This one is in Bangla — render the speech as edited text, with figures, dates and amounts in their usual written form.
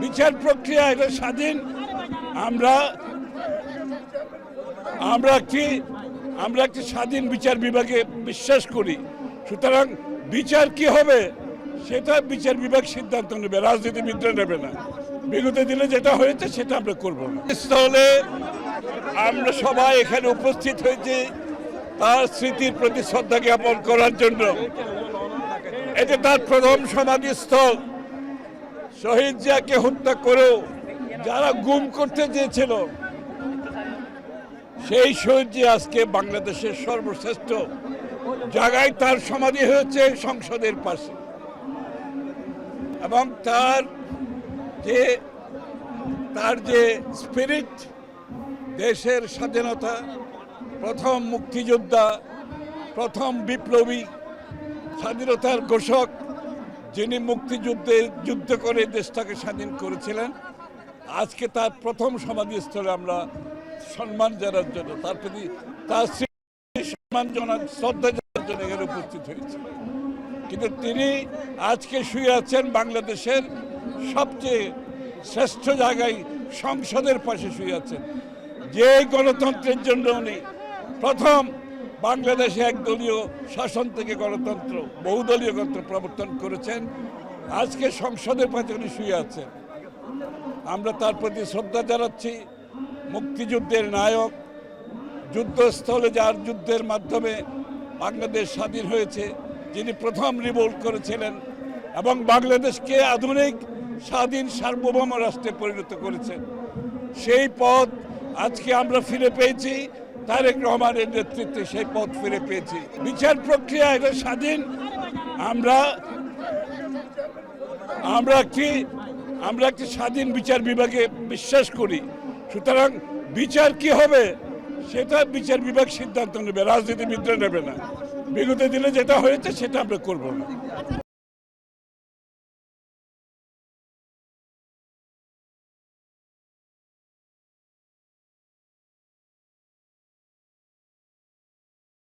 বিচার প্রক্রিয়া এটা স্বাধীন। আমরা আমরা একটি স্বাধীন বিচার বিভাগে বিশ্বাস করি। সুতরাং বিচার কি হবে সেটা বিচার বিভাগ সিদ্ধান্ত নেবে, রাজনীতিবিদরা নেবে না। বিগত দিনে যেটা হয়েছে সেটা আমরা করব না। স্থলে আমরা সবাই এখানে উপস্থিত হয়েছি তার স্মৃতির প্রতি শ্রদ্ধা জ্ঞাপন করার জন্য। এটা তার প্রথম সমাধিস্থল। শহীদ জিয়াকে হত্যা করেও যারা গুম করতে চেয়েছিল, সেই শহীদ জিয়া আজকে বাংলাদেশের সর্বশ্রেষ্ঠ জায়গায় তার সমাধি হয়েছে সংসদের পাশে। এবং তার যে স্পিরিট, দেশের স্বাধীনতা, প্রথম মুক্তিযোদ্ধা, প্রথম বিপ্লবী, স্বাধীনতার ঘোষক, যিনি যুদ্ধ করে দেশটাকে স্বাধীন করেছিলেন, আজকে তার প্রথম সমাধিস্থলে আমরা সম্মান জানার জন্য, তার প্রতি তার সম্মান জানার, শ্রদ্ধা জানার জন্য এখানে উপস্থিত হয়েছে। কিন্তু তিনি আজকে শুয়ে আছেন বাংলাদেশের সবচেয়ে শ্রেষ্ঠ জায়গায়, সংসদের পাশে শুয়ে আছেন। যে গণতন্ত্রের জন্য উনি প্রথম বাংলাদেশে একদলীয় শাসন থেকে গণতন্ত্র, বহুদলীয় গণতন্ত্র প্রবর্তন করেছেন, আজকে সংসদের পাশে উনি শুয়ে আছেন। আমরা তার প্রতি শ্রদ্ধা জানাচ্ছি। মুক্তিযুদ্ধের নায়ক, যুদ্ধস্থলে যার যুদ্ধের মাধ্যমে বাংলাদেশ স্বাধীন হয়েছে, যিনি প্রথম রিভোল্ট করেছিলেন এবং বাংলাদেশকে আধুনিক স্বাধীন সার্বভৌম রাষ্ট্রে পরিণত করেছেন, সেই পথ আজকে আমরা ফিরে পেয়েছি। তারেক রহমানের নেতৃত্বে সেই পথ ফিরে পেয়েছি। বিচার প্রক্রিয়া এটা স্বাধীন। আমরা একটি স্বাধীন বিচার বিভাগে বিশ্বাস করি। সুতরাং বিচার কি হবে সেটা বিচার বিভাগ সিদ্ধান্ত নেবে, রাজনীতিবিদরা নেবে না। বিগত দিনে যেটা হয়েছে সেটা আমরা করব না।